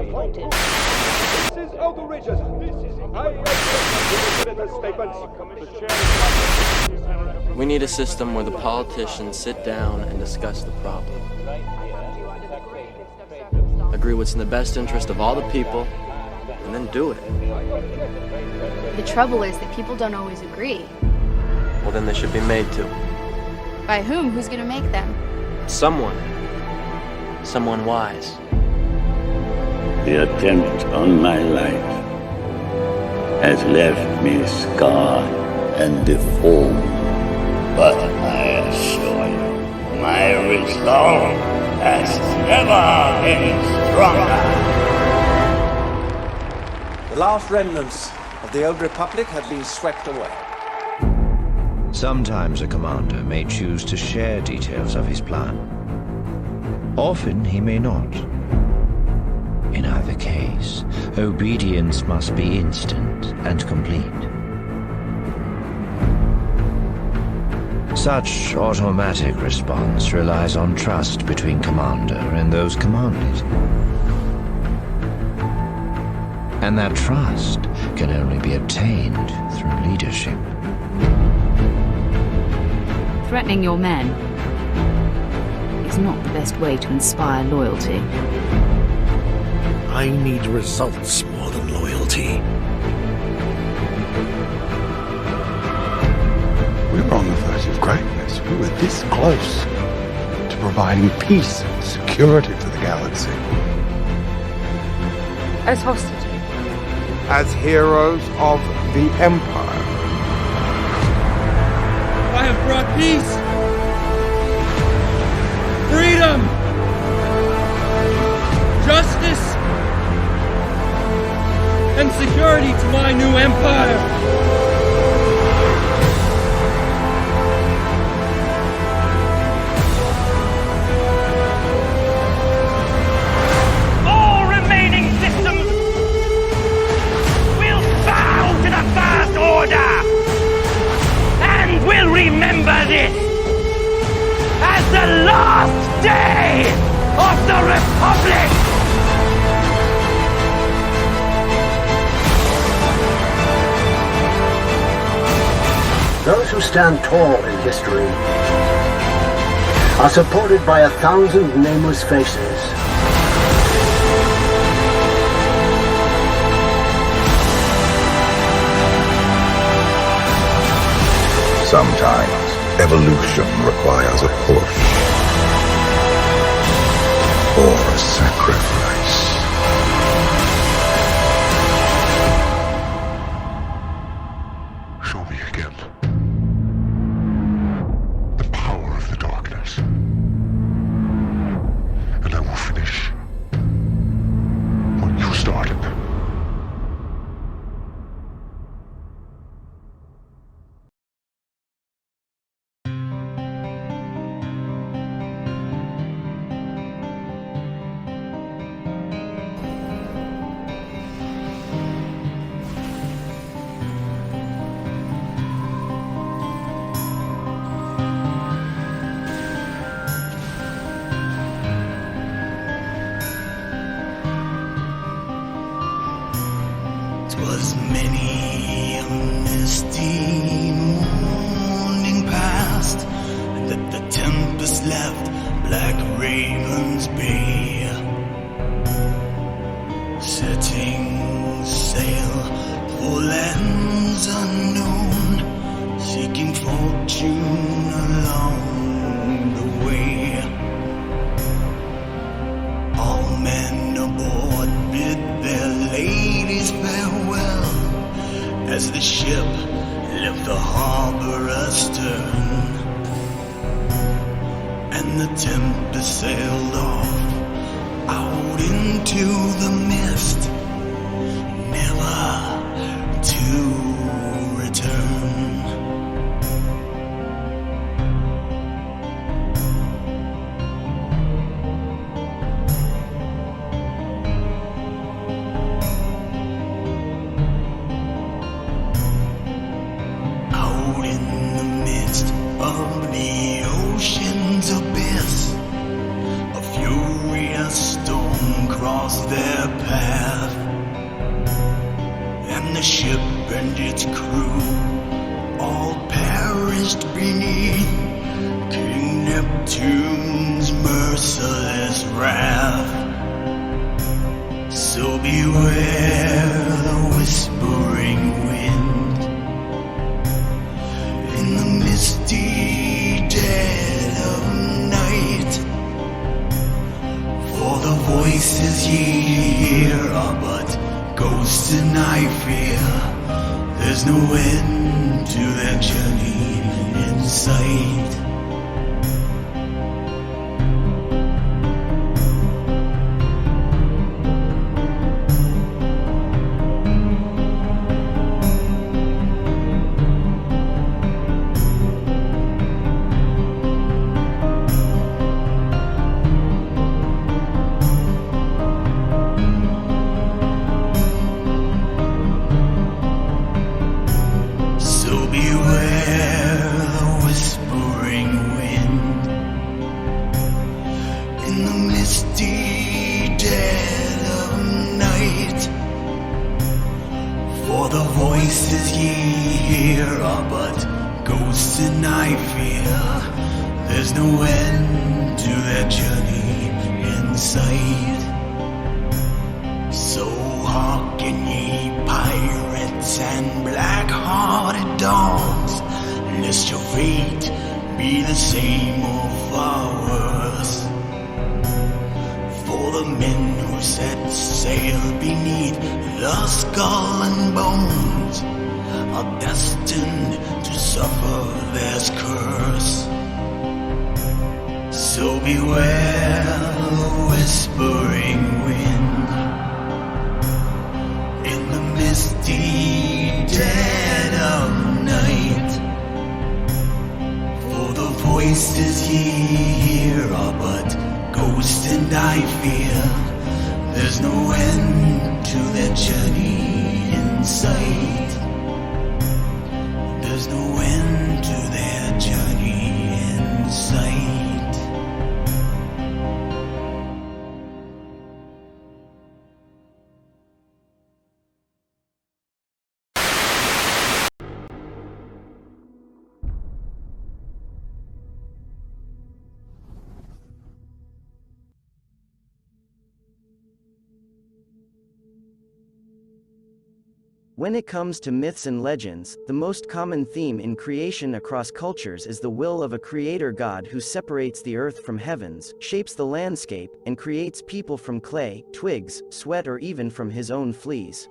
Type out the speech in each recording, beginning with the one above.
plaintiff. This is outrageous. We need a system where the politicians sit down and discuss the problem. Agree what's in the best interest of all the people, and then do it. The trouble is that people don't always agree. Well, then they should be made to. By whom? Who's gonna make them? Someone. Someone wise. The attempt on my life has left me scarred and deformed, but I assure you, my resolve has never been stronger. The last remnants of the old republic have been swept away. Sometimes a commander may choose to share details of his plan. Often he may not. In either case, obedience must be instant and complete. Such automatic response relies on trust between commander and those commanded. And that trust can only be obtained through leadership. Threatening your men is not the best way to inspire loyalty. I need results more than loyalty. We were on the verge of greatness. We were this close to providing peace and security for the galaxy. As hostages. As heroes of the Empire. I have brought peace, freedom, justice, and security to my new empire. Remember this as the last day of the Republic! Those who stand tall in history are supported by 1,000 nameless faces. Sometimes evolution requires a push or a sacrifice. Show me again the power of the darkness, and I will finish what you started. Was many a misty morning past, and that the tempest left black Raven's Bay, setting sail for lands unknown, seeking fortune along the way. All men aboard bid their ladies farewell as the ship left the harbor astern, and the tempest sailed off out into the mist, never to return. Of the ocean's abyss, a furious storm crossed their path, and the ship and its crew all perished beneath King Neptune's merciless wrath. So beware the whispering wind in the misty dead of night, for the voices ye hear are but ghosts, and I fear there's no end to their journey in sight. When it comes to myths and legends, the most common theme in creation across cultures is the will of a creator god who separates the earth from heavens, shapes the landscape, and creates people from clay, twigs, sweat, or even from his own fleas.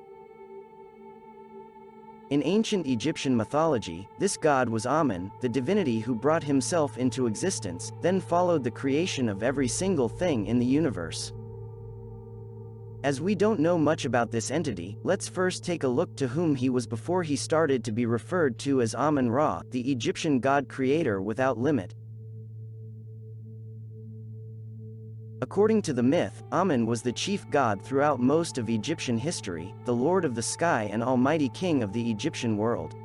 In ancient Egyptian mythology, this god was Amun, the divinity who brought himself into existence, then followed the creation of every single thing in the universe. As we don't know much about this entity, let's first take a look to whom he was before he started to be referred to as Amun-Ra, the Egyptian god creator without limit. According to the myth, Amun was the chief god throughout most of Egyptian history, the lord of the sky and almighty king of the Egyptian world.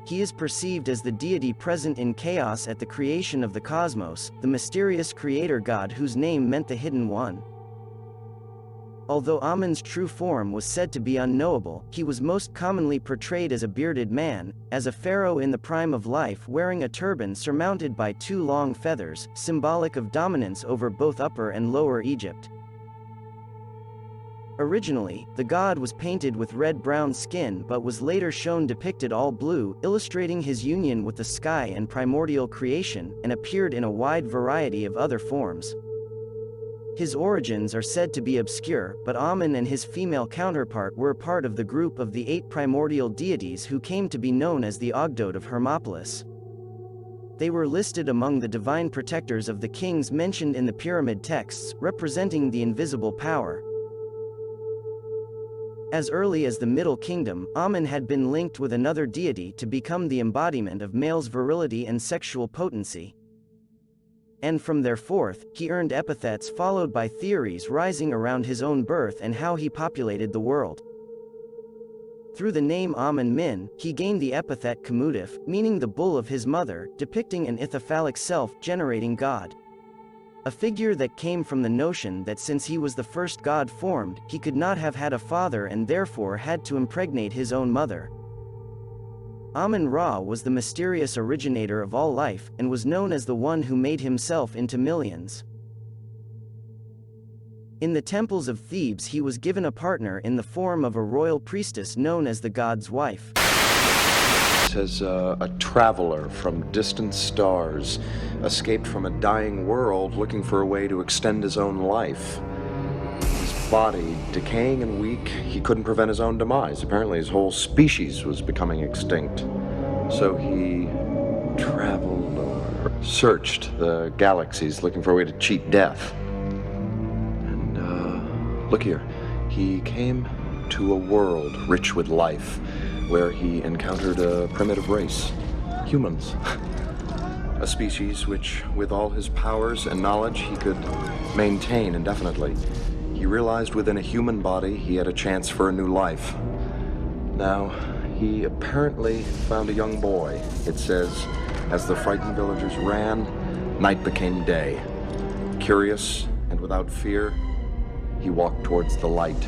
He is perceived as the deity present in chaos at the creation of the cosmos, the mysterious creator god whose name meant the Hidden One. Although Amun's true form was said to be unknowable, he was most commonly portrayed as a bearded man, as a pharaoh in the prime of life wearing a turban surmounted by two long feathers, symbolic of dominance over both Upper and Lower Egypt. Originally, the god was painted with red-brown skin but was later shown depicted all blue, illustrating his union with the sky and primordial creation, and appeared in a wide variety of other forms. His origins are said to be obscure, but Amun and his female counterpart were part of the group of the 8 primordial deities who came to be known as the Ogdoad of Hermopolis. They were listed among the divine protectors of the kings mentioned in the pyramid texts, representing the invisible power. As early as the Middle Kingdom, Amun had been linked with another deity to become the embodiment of male's virility and sexual potency. And from thereforth, he earned epithets followed by theories rising around his own birth and how he populated the world. Through the name Amun-Min, he gained the epithet Kamutif, meaning the bull of his mother, depicting an ithyphallic self-generating god. a figure that came from the notion that since he was the first god formed, he could not have had a father and therefore had to impregnate his own mother. Amun-Ra was the mysterious originator of all life, and was known as the one who made himself into millions. In the temples of Thebes he was given a partner in the form of a royal priestess known as the god's wife. As a traveler from distant stars, escaped from a dying world looking for a way to extend his own life. His body decaying and weak, he couldn't prevent his own demise. Apparently his whole species was becoming extinct. So he traveled or searched the galaxies looking for a way to cheat death. And look here, he came to a world rich with life, where he encountered a primitive race, humans. A species which, with all his powers and knowledge, he could maintain indefinitely. He realized within a human body he had a chance for a new life. Now, he apparently found a young boy. It says, as the frightened villagers ran, night became day. Curious and without fear, he walked towards the light.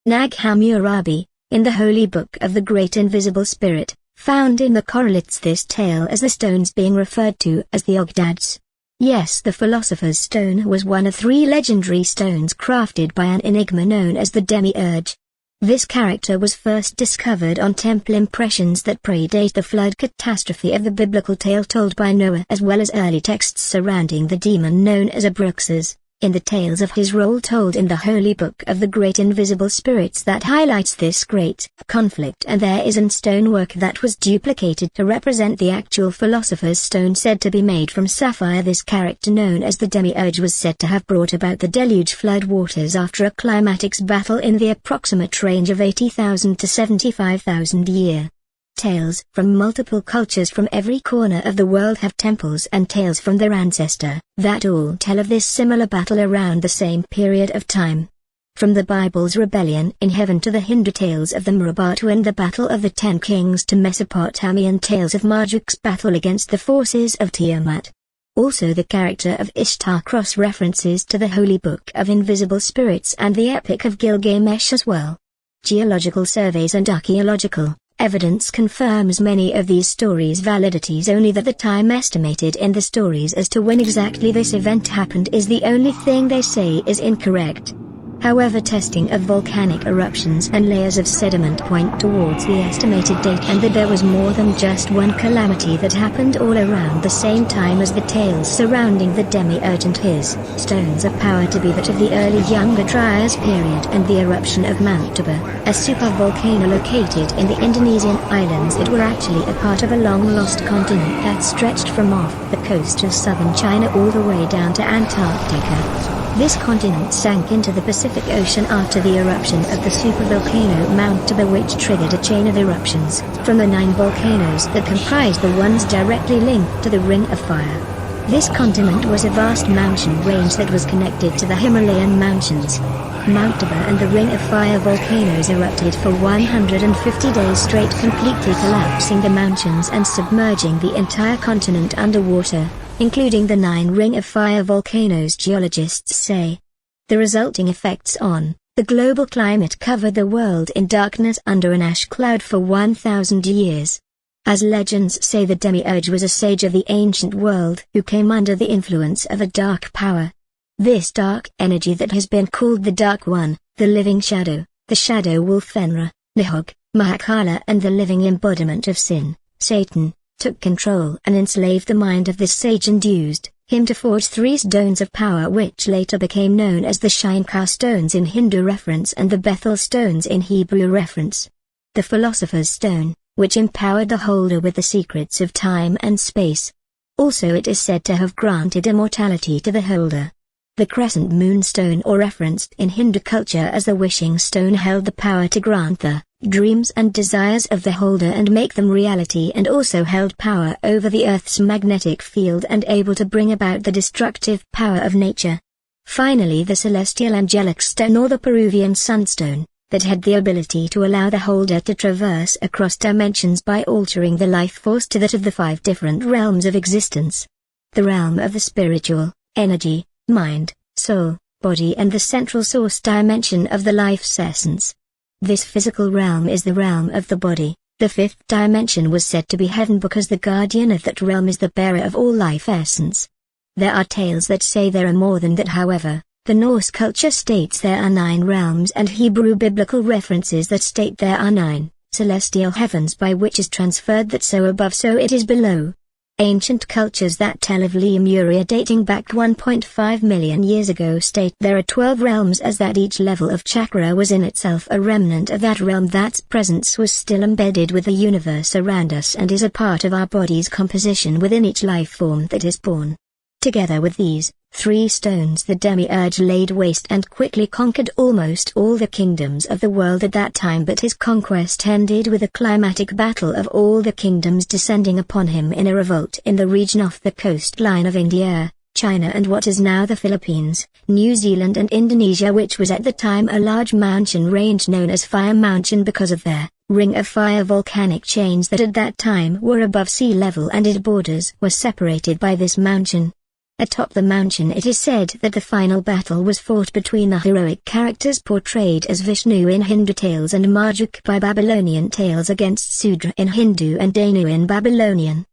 Nag Hammurabi, in the Holy Book of the Great Invisible Spirit, found in the correlates this tale as the stones being referred to as the Ogdads. Yes, the Philosopher's Stone was one of 3 legendary stones crafted by an enigma known as the Demiurge. This character was first discovered on temple impressions that predate the flood catastrophe of the biblical tale told by Noah, as well as early texts surrounding the demon known as Abraxas. In the tales of his role told in the Holy Book of the Great Invisible Spirits that highlights this great conflict, and there is an stonework that was duplicated to represent the actual Philosopher's Stone said to be made from sapphire. This character known as the Demiurge was said to have brought about the deluge flood waters after a climactic battle in the approximate range of 80,000 to 75,000 year. Tales from multiple cultures from every corner of the world have temples and tales from their ancestor that all tell of this similar battle around the same period of time. From the Bible's rebellion in heaven to the Hindu tales of the Mahabharata and the Battle of the 10 Kings to Mesopotamian tales of Marduk's battle against the forces of Tiamat. Also the character of Ishtar cross-references to the Holy Book of Invisible Spirits and the Epic of Gilgamesh as well. Geological surveys and archaeological evidence confirms many of these stories' validities, only that the time estimated in the stories as to when exactly this event happened is the only thing they say is incorrect. However, testing of volcanic eruptions and layers of sediment point towards the estimated date, and that there was more than just one calamity that happened all around the same time as the tales surrounding the Demiurge and his stones of power to be that of the early Younger Dryas period and the eruption of Mount Toba, a supervolcano located in the Indonesian islands. It were actually a part of a long-lost continent that stretched from off the coast of southern China all the way down to Antarctica. This continent sank into the Pacific Ocean after the eruption of the supervolcano Mount Toba, which triggered a chain of eruptions from the 9 volcanoes that comprised the ones directly linked to the Ring of Fire. This continent was a vast mountain range that was connected to the Himalayan mountains. Mount Toba and the Ring of Fire volcanoes erupted for 150 days straight, completely collapsing the mountains and submerging the entire continent underwater, including the 9 Ring of Fire volcanoes, geologists say. The resulting effects on the global climate covered the world in darkness under an ash cloud for 1,000 years. As legends say, the Demiurge was a sage of the ancient world who came under the influence of a dark power. This dark energy that has been called the Dark One, the Living Shadow, the Shadow Wolf Fenra, Nihog, Mahakala, and the living embodiment of sin, Satan, took control and enslaved the mind of this sage and used him to forge 3 stones of power, which later became known as the Shankar stones in Hindu reference and the Bethel stones in Hebrew reference. The Philosopher's Stone, which empowered the holder with the secrets of time and space. Also it is said to have granted immortality to the holder. The Crescent Moon Stone, or referenced in Hindu culture as the Wishing Stone, held the power to grant the dreams and desires of the holder and make them reality, and also held power over the Earth's magnetic field and able to bring about the destructive power of nature. Finally, the Celestial Angelic Stone, or the Peruvian Sunstone, that had the ability to allow the holder to traverse across dimensions by altering the life force to that of the 5 different realms of existence. The realm of the spiritual, energy, mind, soul, body, and the central source dimension of the life's essence. This physical realm is the realm of the body. The 5th dimension was said to be heaven because the guardian of that realm is the bearer of all life essence. There are tales that say there are more than that. However, the Norse culture states there are 9 realms, and Hebrew biblical references that state there are 9 celestial heavens, by which is transferred that so above so it is below. Ancient cultures that tell of Lemuria dating back 1.5 million years ago state there are 12 realms, as that each level of chakra was in itself a remnant of that realm, that's presence was still embedded with the universe around us and is a part of our body's composition within each life form that is born. Together with these 3 stones the demiurge laid waste and quickly conquered almost all the kingdoms of the world at that time, but his conquest ended with a climatic battle of all the kingdoms descending upon him in a revolt in the region off the coastline of India, China, and what is now the Philippines, New Zealand and Indonesia, which was at the time a large mountain range known as Fire Mountain because of their ring of fire volcanic chains that at that time were above sea level, and its borders were separated by this mountain. Atop the mountain it is said that the final battle was fought between the heroic characters portrayed as Vishnu in Hindu tales and Marduk by Babylonian tales against Sudra in Hindu and Danu in Babylonian.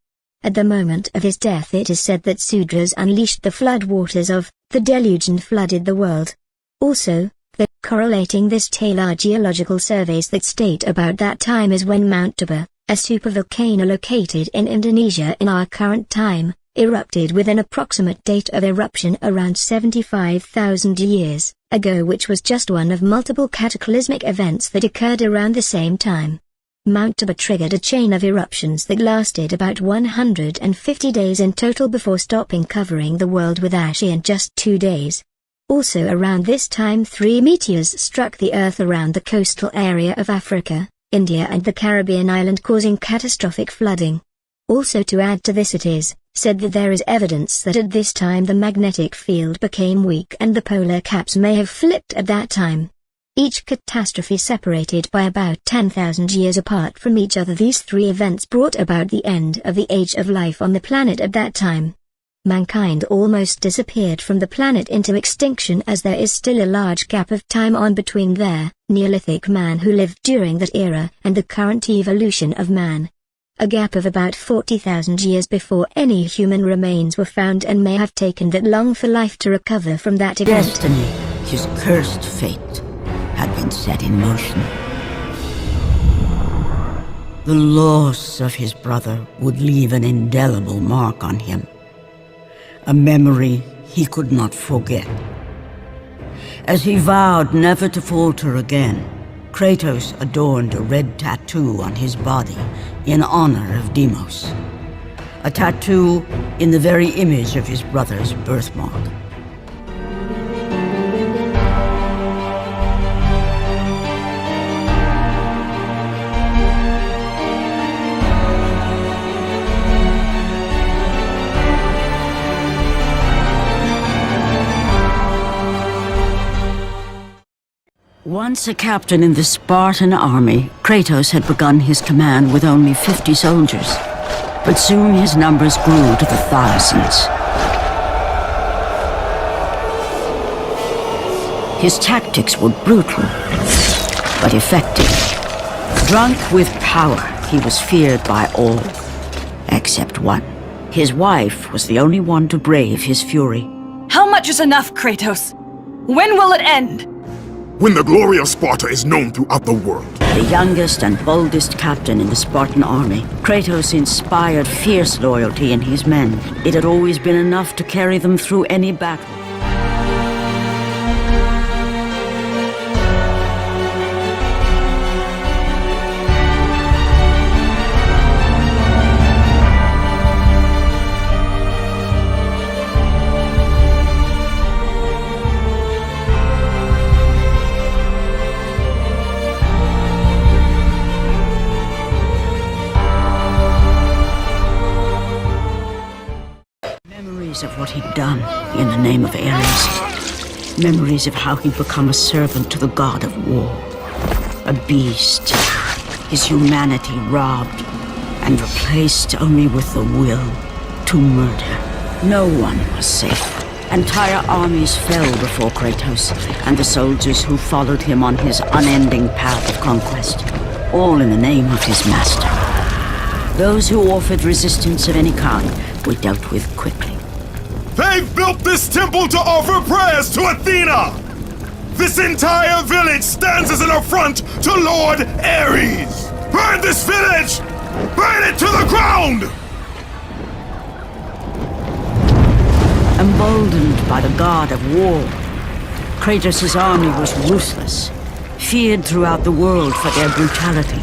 At the moment of his death it is said that Sudras unleashed the flood waters of the deluge and flooded the world. Also, correlating this tale are geological surveys that state about that time is when Mount Toba, a supervolcano located in Indonesia in our current time, erupted with an approximate date of eruption around 75,000 years ago, which was just one of multiple cataclysmic events that occurred around the same time. Mount Toba triggered a chain of eruptions that lasted about 150 days in total before stopping, covering the world with ash in just 2 days. Also around this time 3 meteors struck the Earth around the coastal area of Africa, India and the Caribbean island, causing catastrophic flooding. Also, to add to this, it is said that there is evidence that at this time the magnetic field became weak and the polar caps may have flipped at that time. Each catastrophe separated by about 10,000 years apart from each other. These 3 events brought about the end of the age of life on the planet at that time. Mankind almost disappeared from the planet into extinction, as there is still a large gap of time on between their Neolithic man who lived during that era and the current evolution of man. A gap of about 40,000 years before any human remains were found, and may have taken that long for life to recover from that event. Destiny, his cursed fate, had been set in motion. The loss of his brother would leave an indelible mark on him, a memory he could not forget. As he vowed never to falter again, Kratos adorned a red tattoo on his body in honor of Deimos, a tattoo in the very image of his brother's birthmark. Once a captain in the Spartan army, Kratos had begun his command with only 50 soldiers. But soon his numbers grew to the thousands. His tactics were brutal, but effective. Drunk with power, he was feared by all, except one. His wife was the only one to brave his fury. How much is enough, Kratos? When will it end? When the glory of Sparta is known throughout the world. The youngest and boldest captain in the Spartan army, Kratos inspired fierce loyalty in his men. It had always been enough to carry them through any battle. Of what he'd done in the name of Ares. Memories of how he'd become a servant to the god of war. A beast, his humanity robbed and replaced only with the will to murder. No one was safe. Entire armies fell before Kratos and the soldiers who followed him on his unending path of conquest, all in the name of his master. Those who offered resistance of any kind were dealt with quickly. They've built this temple to offer prayers to Athena! This entire village stands as an affront to Lord Ares! Burn this village! Burn it to the ground! Emboldened by the god of war, Kratos' army was ruthless, feared throughout the world for their brutality.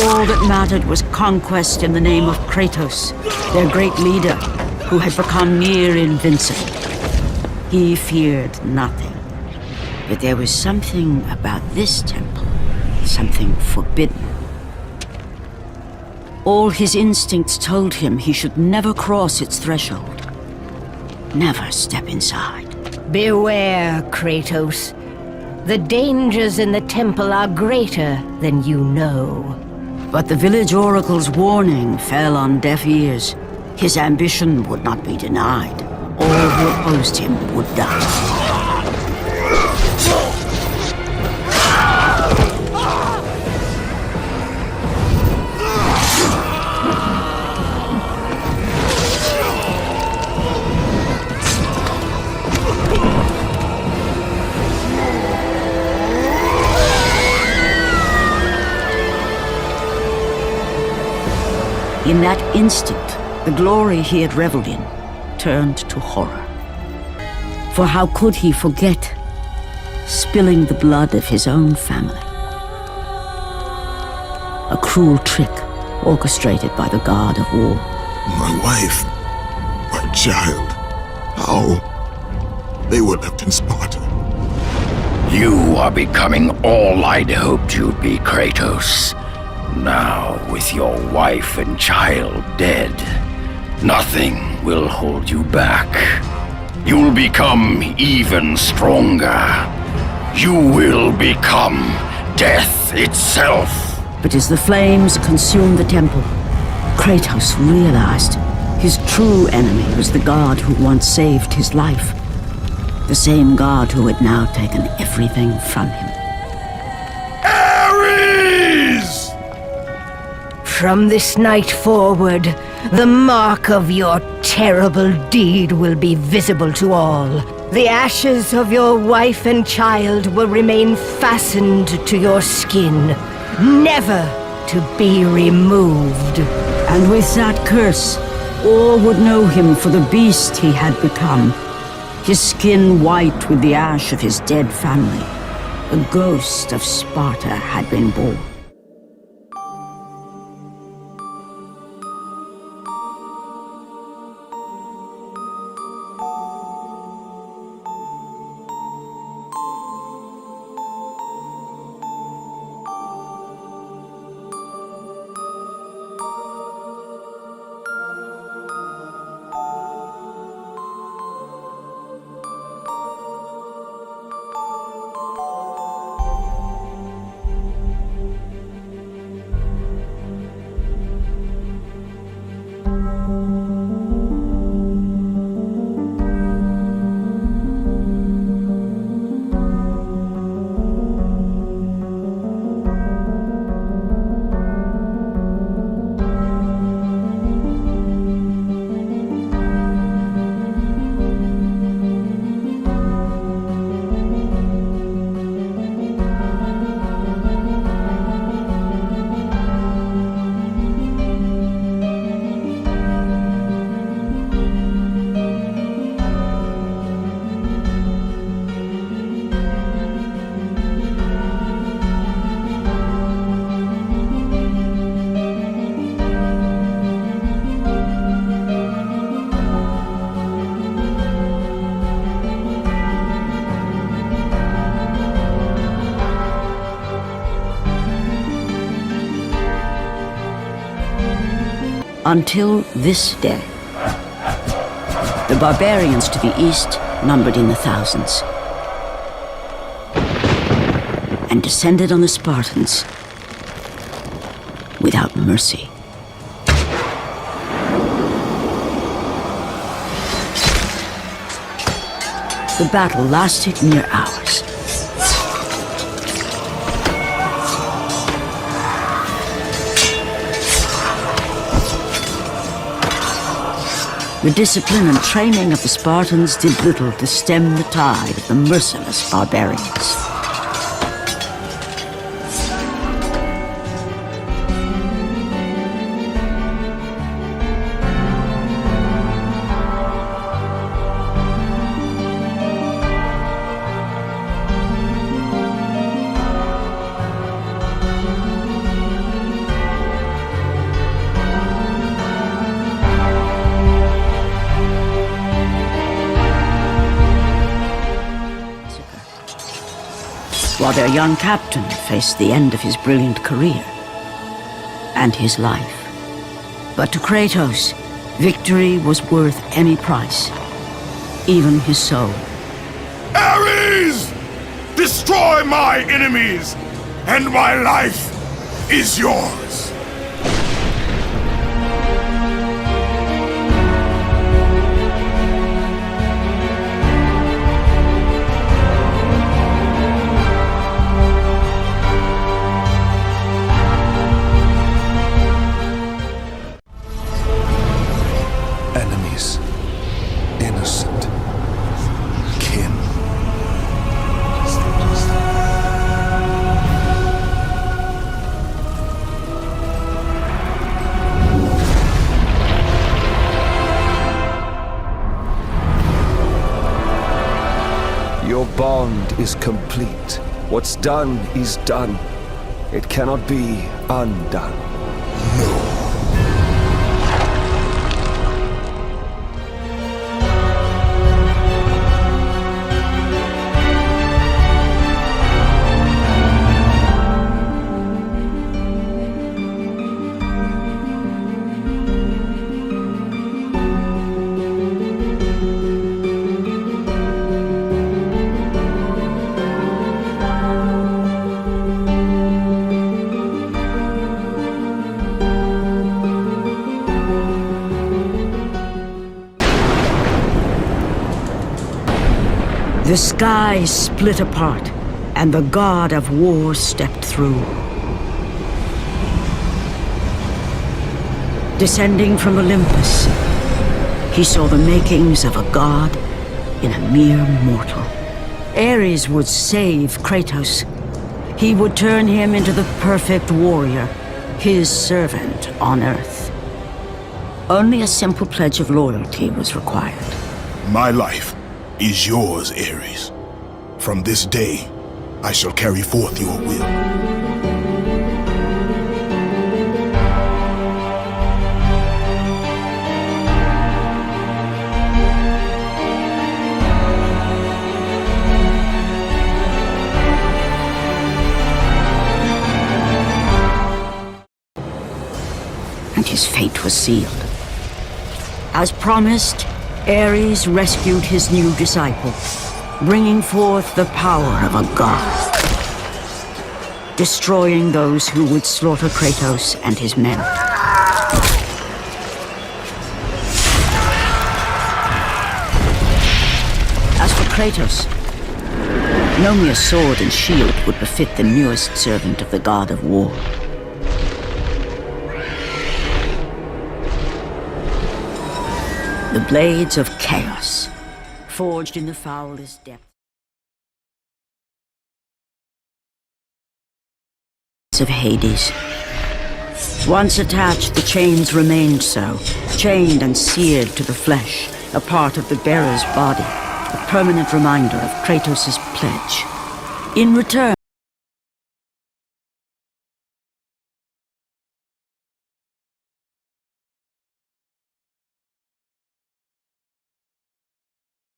All that mattered was conquest in the name of Kratos, their great leader, who had become near invincible. He feared nothing. But there was something about this temple, something forbidden. All his instincts told him he should never cross its threshold. Never step inside. Beware, Kratos. The dangers in the temple are greater than you know. But the village oracle's warning fell on deaf ears. His ambition would not be denied. All who opposed him would die. In that instant, the glory he had reveled in turned to horror. For how could he forget spilling the blood of his own family? A cruel trick orchestrated by the god of war. My wife, my child, how? They were left in Sparta. You are becoming all I'd hoped you'd be, Kratos. Now, with your wife and child dead, nothing will hold you back. You'll become even stronger. You will become death itself. But as the flames consumed the temple, Kratos realized his true enemy was the god who once saved his life. The same god who had now taken everything from him. Ares! From this night forward, the mark of your terrible deed will be visible to all. The ashes of your wife and child will remain fastened to your skin, never to be removed. And with that curse, all would know him for the beast he had become. His skin white with the ash of his dead family. A ghost of Sparta had been born. Until this day, the barbarians to the east numbered in the thousands. and descended on the Spartans without mercy. The battle lasted near hours. The discipline and training of the Spartans did little to stem the tide of the merciless barbarians. While their young captain faced the end of his brilliant career and his life. But to Kratos, victory was worth any price, even his soul. Ares! Destroy my enemies, and my life is yours! Enemies. Innocent. Kin. Your bond is complete. What's done is done. It cannot be undone. The sky split apart, and the god of war stepped through. Descending from Olympus, he saw the makings of a god in a mere mortal. Ares would save Kratos. He would turn him into the perfect warrior, his servant on Earth. Only a simple pledge of loyalty was required. My life is yours, Ares. From this day, I shall carry forth your will. And his fate was sealed. As promised, Ares rescued his new disciple, bringing forth the power of a god, destroying those who would slaughter Kratos and his men. As for Kratos, no mere sword and shield would befit the newest servant of the god of war. The blades of chaos, forged in the foulest depths of Hades. Once attached, the chains remained so, chained and seared to the flesh, a part of the bearer's body, a permanent reminder of Kratos' pledge. In return,